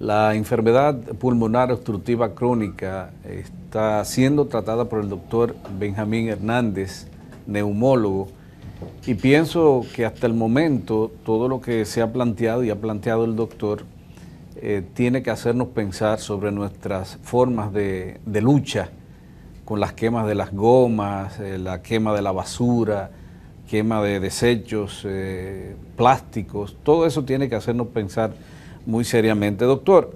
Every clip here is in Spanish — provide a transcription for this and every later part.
La enfermedad pulmonar obstructiva crónica está siendo tratada por el doctor Benjamín Hernández, neumólogo, y pienso que hasta el momento todo lo que se ha planteado y ha planteado el doctor tiene que hacernos pensar sobre nuestras formas de lucha con las quemas de las gomas, la quema de la basura, quema de desechos plásticos. Todo eso tiene que hacernos pensar muy seriamente. Doctor,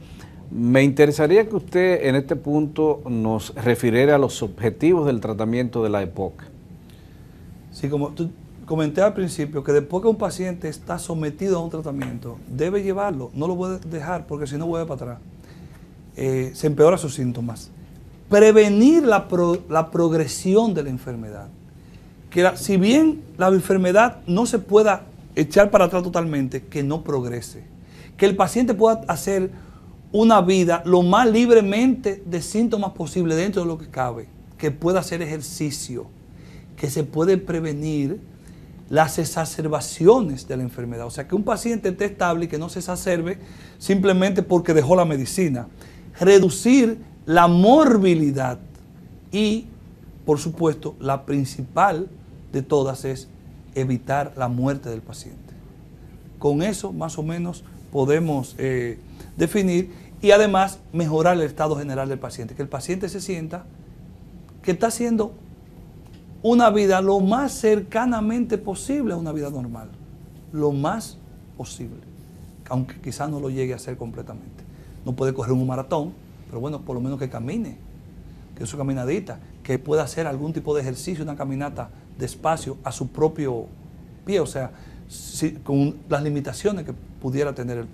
me interesaría que usted en este punto nos refiriera a los objetivos del tratamiento de la EPOC. Sí, como tú comenté al principio, que después que un paciente está sometido a un tratamiento, debe llevarlo, no lo puede dejar porque si no vuelve para atrás. Se empeoran sus síntomas. Prevenir la progresión de la enfermedad. Si bien la enfermedad no se pueda echar para atrás totalmente, que no progrese. Que el paciente pueda hacer una vida lo más libremente de síntomas posible dentro de lo que cabe. Que pueda hacer ejercicio. Que se puede prevenir las exacerbaciones de la enfermedad. O sea, que un paciente esté estable y que no se exacerbe simplemente porque dejó la medicina. Reducir la morbilidad y, por supuesto, la principal de todas es evitar la muerte del paciente. Con eso, más o menos, podemos definir y además mejorar el estado general del paciente. Que el paciente se sienta que está haciendo una vida lo más cercanamente posible a una vida normal. Lo más posible. Aunque quizás no lo llegue a hacer completamente. No puede correr un maratón, pero bueno, por lo menos que camine, que es su caminadita, que pueda hacer algún tipo de ejercicio, una caminata despacio a su propio pie, o sea, con las limitaciones que pudiera tener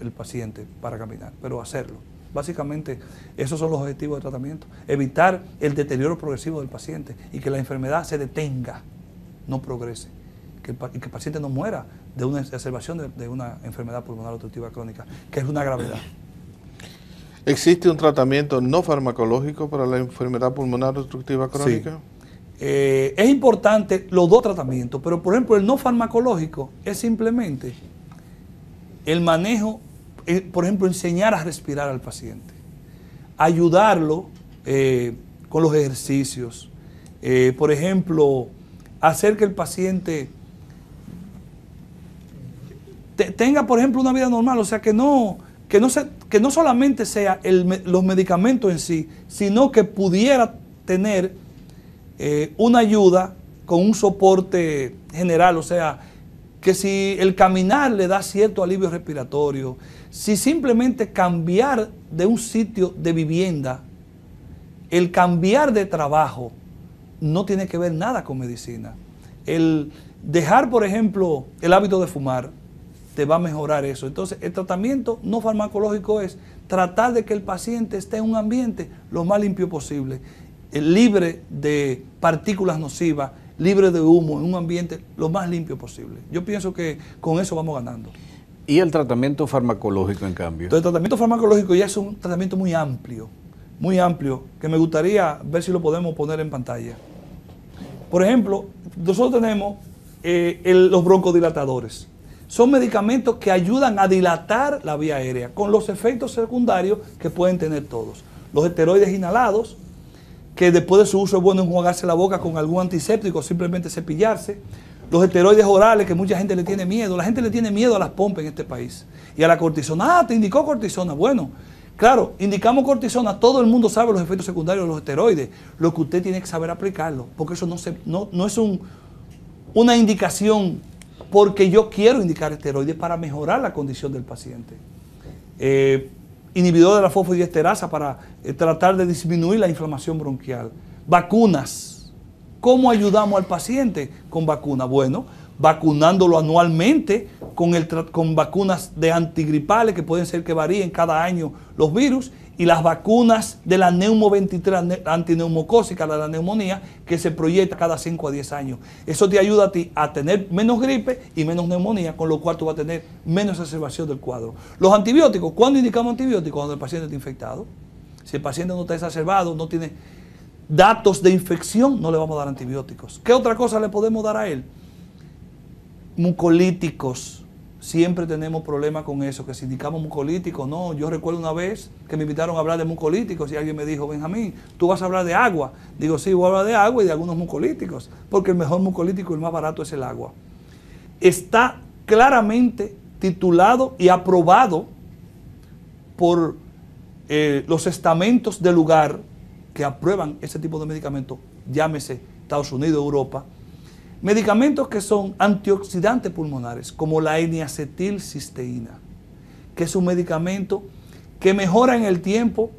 el paciente para caminar, pero hacerlo. Básicamente, esos son los objetivos de tratamiento. Evitar el deterioro progresivo del paciente y que la enfermedad se detenga, no progrese. Y que el paciente no muera de una exacerbación de una enfermedad pulmonar obstructiva crónica, que es una gravedad. ¿Existe un tratamiento no farmacológico para la enfermedad pulmonar obstructiva crónica? Sí. Es importante los dos tratamientos, pero por ejemplo el no farmacológico es simplemente el manejo, por ejemplo, enseñar a respirar al paciente, ayudarlo con los ejercicios, por ejemplo, hacer que el paciente tenga, por ejemplo, una vida normal, o sea, que no solamente sea los medicamentos en sí, sino que pudiera tener una ayuda con un soporte general, o sea, que si el caminar le da cierto alivio respiratorio, si simplemente cambiar de un sitio de vivienda, el cambiar de trabajo, no tiene que ver nada con medicina. El dejar, por ejemplo, el hábito de fumar, te va a mejorar eso. Entonces, el tratamiento no farmacológico es tratar de que el paciente esté en un ambiente lo más limpio posible, libre de partículas nocivas, libre de humo, en un ambiente lo más limpio posible. Yo pienso que con eso vamos ganando. ¿Y el tratamiento farmacológico, en cambio? Entonces, el tratamiento farmacológico ya es un tratamiento muy amplio, que me gustaría ver si lo podemos poner en pantalla. Por ejemplo, nosotros tenemos los broncodilatadores. Son medicamentos que ayudan a dilatar la vía aérea con los efectos secundarios que pueden tener todos. Los esteroides inhalados, que después de su uso es bueno enjuagarse la boca con algún antiséptico, simplemente cepillarse. Los esteroides orales, que mucha gente le tiene miedo. La gente le tiene miedo a las pompas en este país. Y a la cortisona. Ah, te indicó cortisona. Bueno, claro, indicamos cortisona. Todo el mundo sabe los efectos secundarios de los esteroides. Lo que usted tiene que saber aplicarlo. Porque eso no es una indicación porque yo quiero indicar esteroides para mejorar la condición del paciente. Inhibidor de la fosfodiesterasa para tratar de disminuir la inflamación bronquial. Vacunas. ¿Cómo ayudamos al paciente con vacunas? Bueno, vacunándolo anualmente con vacunas de antigripales que pueden ser que varíen cada año los virus y las vacunas de la Neumo 23 antineumocócica, la neumonía, que se proyecta cada 5 a 10 años. Eso te ayuda a ti a tener menos gripe y menos neumonía, con lo cual tú vas a tener menos exacerbación del cuadro. Los antibióticos, ¿cuándo indicamos antibióticos? Cuando el paciente está infectado. Si el paciente no está exacerbado, no tiene datos de infección, no le vamos a dar antibióticos. ¿Qué otra cosa le podemos dar a él? Mucolíticos. siempre tenemos problemas con eso, que si indicamos mucolítico, no. Yo recuerdo una vez que me invitaron a hablar de mucolíticos y alguien me dijo, Benjamín, ¿tú vas a hablar de agua? Digo, sí, voy a hablar de agua y de algunos mucolíticos, porque el mejor mucolítico y el más barato es el agua. Está claramente titulado y aprobado por los estamentos del lugar que aprueban ese tipo de medicamentos, llámese Estados Unidos, Europa, medicamentos que son antioxidantes pulmonares, como la N-acetilcisteína, que es un medicamento que mejora en el tiempo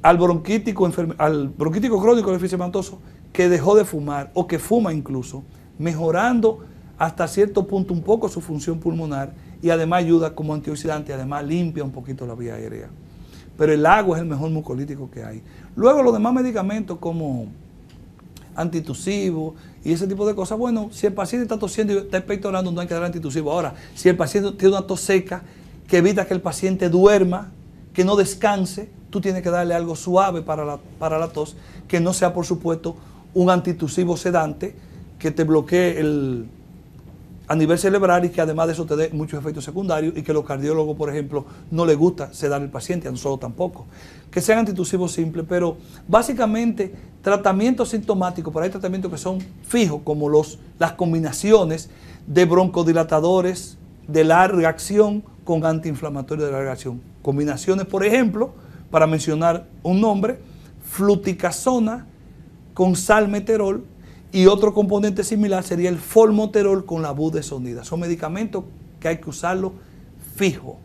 al bronquítico crónico linfedematoso que dejó de fumar o que fuma incluso, mejorando hasta cierto punto un poco su función pulmonar y además ayuda como antioxidante, además limpia un poquito la vía aérea. Pero el agua es el mejor mucolítico que hay. Luego los demás medicamentos como antitusivos y ese tipo de cosas, bueno, si el paciente está tosiendo y está expectorando, no hay que dar antitusivo. Ahora, si el paciente tiene una tos seca que evita que el paciente duerma, que no descanse, tú tienes que darle algo suave para la tos, que no sea, por supuesto, un antitusivo sedante que te bloquee a nivel cerebral y que además de eso te dé muchos efectos secundarios y que los cardiólogos, por ejemplo, no les gusta sedar al paciente, a nosotros tampoco. Que sean antitusivos simples, pero básicamente tratamientos sintomáticos, pero hay tratamientos que son fijos, como las combinaciones de broncodilatadores de larga acción con antiinflamatorios de larga acción. Combinaciones, por ejemplo, para mencionar un nombre, fluticasona con salmeterol, y otro componente similar sería el formoterol con la budesonida. Son medicamentos que hay que usarlo fijo.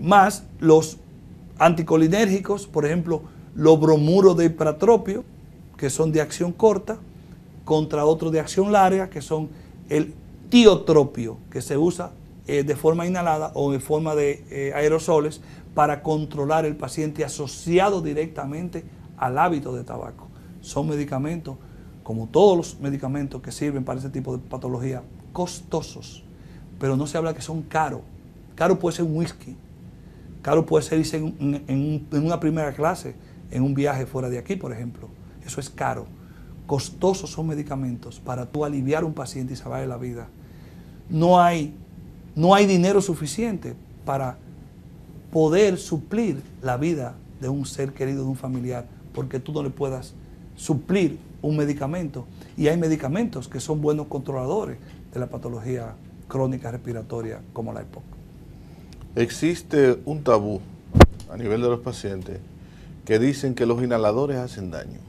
Más los anticolinérgicos, por ejemplo, los bromuros de ipratropio, que son de acción corta, contra otros de acción larga, que son el tiotropio, que se usa de forma inhalada o en forma de aerosoles para controlar el paciente asociado directamente al hábito de tabaco. Son medicamentos, como todos los medicamentos que sirven para ese tipo de patología, costosos, pero no se habla que son caros. Caro puede ser un whisky, caro puede ser irse en una primera clase, en un viaje fuera de aquí, por ejemplo. Eso es caro. Costosos son medicamentos para tú aliviar a un paciente y salvarle la vida. No hay dinero suficiente para poder suplir la vida de un ser querido, de un familiar, porque tú no le puedas suplir un medicamento, y hay medicamentos que son buenos controladores de la patología crónica respiratoria como la EPOC. Existe un tabú a nivel de los pacientes que dicen que los inhaladores hacen daño,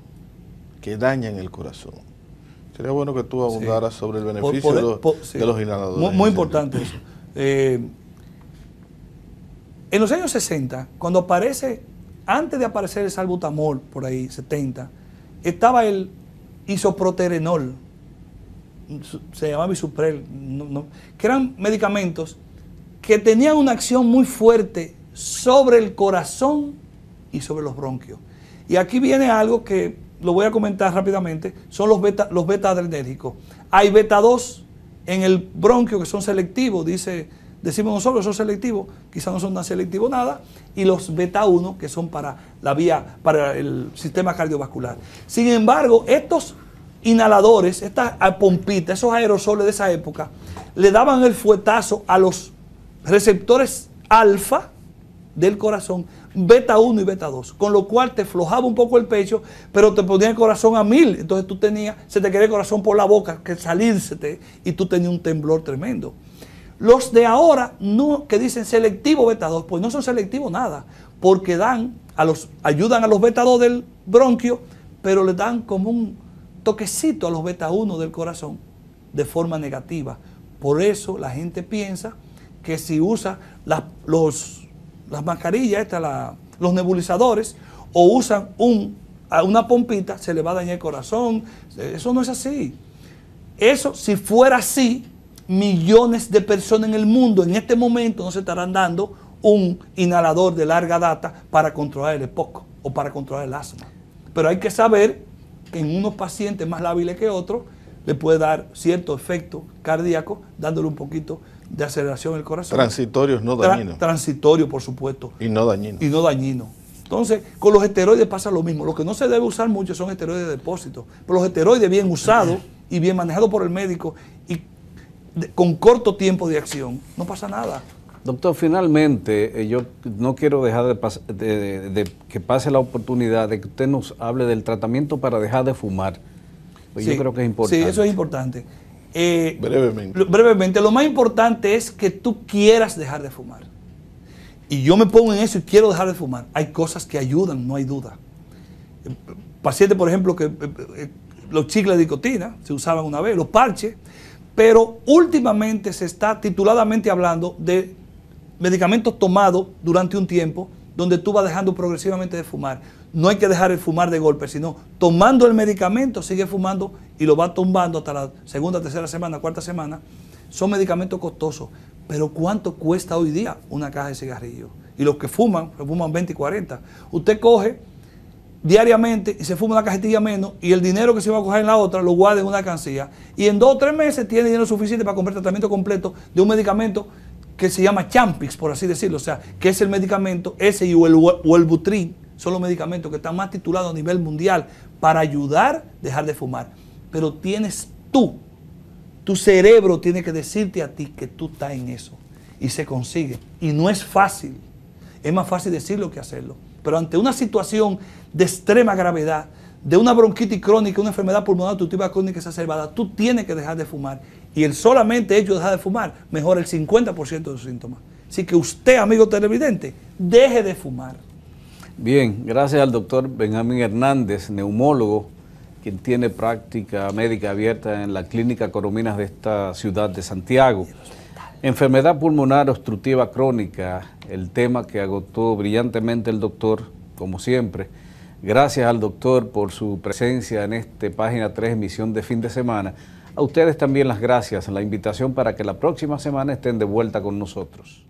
que dañan el corazón. Sería bueno que tú abundaras sobre el beneficio de los inhaladores. Muy importante eso. En los años 60, cuando antes de aparecer el salbutamol, por ahí, 70, estaba el isoproterenol, se llamaba Isuprel, que eran medicamentos que tenían una acción muy fuerte sobre el corazón y sobre los bronquios. Y aquí viene algo que lo voy a comentar rápidamente, son los beta-adrenérgicos. Hay beta-2 en el bronquio que son selectivos, decimos nosotros, son selectivos, quizás no son tan selectivos nada, y los beta-1 que son para el sistema cardiovascular. Sin embargo, estos inhaladores, estas pompitas, esos aerosoles de esa época, le daban el fuetazo a los receptores alfa del corazón, beta-1 y beta-2, con lo cual te flojaba un poco el pecho, pero te ponía el corazón a 1000, entonces se te quería el corazón por la boca, que salírsete, y tú tenías un temblor tremendo. Los de ahora, que dicen selectivo beta-2, pues no son selectivos nada, porque ayudan a los beta-2 del bronquio, pero le dan como un toquecito a los beta-1 del corazón de forma negativa. Por eso la gente piensa que si usa las mascarillas, los nebulizadores, o usan una pompita, se le va a dañar el corazón. Eso no es así. Eso, si fuera así, millones de personas en el mundo en este momento no se estarán dando un inhalador de larga data para controlar el EPOC o para controlar el asma. Pero hay que saber que en unos pacientes más lábiles que otros le puede dar cierto efecto cardíaco, dándole un poquito de aceleración al corazón. Transitorios, no dañinos. Transitorio, por supuesto. Y no dañinos. Y no dañinos. Entonces, con los esteroides pasa lo mismo. Lo que no se debe usar mucho son esteroides de depósito. Pero los esteroides bien usados y bien manejados por el médico y con corto tiempo de acción, no pasa nada. Doctor, finalmente, yo no quiero dejar de que pase la oportunidad de que usted nos hable del tratamiento para dejar de fumar. Pues sí, yo creo que es importante. Sí, eso es importante. Brevemente. Lo más importante es que tú quieras dejar de fumar. Y yo me pongo en eso y quiero dejar de fumar. Hay cosas que ayudan, no hay duda. Pacientes, por ejemplo, que los chicles de nicotina se usaban una vez, los parches, pero últimamente se está tituladamente hablando de medicamentos tomados durante un tiempo donde tú vas dejando progresivamente de fumar. No hay que dejar de fumar de golpe, sino tomando el medicamento, sigue fumando y lo va tumbando hasta la segunda, tercera semana, cuarta semana. Son medicamentos costosos, pero ¿cuánto cuesta hoy día una caja de cigarrillos? Y los que fuman 20 y 40. Usted coge diariamente y se fuma una cajetilla menos y el dinero que se va a coger en la otra lo guarda en una alcancía y en 2 o 3 meses tiene dinero suficiente para comprar tratamiento completo de un medicamento que se llama Champix, por así decirlo, o sea, que es el medicamento, ese o el Butrin, son los medicamentos que están más titulados a nivel mundial para ayudar a dejar de fumar. Pero tienes tu cerebro tiene que decirte a ti que tú estás en eso y se consigue. Y no es fácil, es más fácil decirlo que hacerlo. Pero ante una situación de extrema gravedad, de una bronquitis crónica, una enfermedad pulmonar obstructiva crónica exacerbada, tú tienes que dejar de fumar. Y el solamente hecho de dejar de fumar mejora el 50% de sus síntomas. Así que usted, amigo televidente, deje de fumar. Bien, gracias al doctor Benjamín Hernández, neumólogo, quien tiene práctica médica abierta en la Clínica Corominas de esta ciudad de Santiago. Enfermedad pulmonar obstructiva crónica, el tema que agotó brillantemente el doctor, como siempre. Gracias al doctor por su presencia en este Página 3, emisión de fin de semana. A ustedes también las gracias, la invitación para que la próxima semana estén de vuelta con nosotros.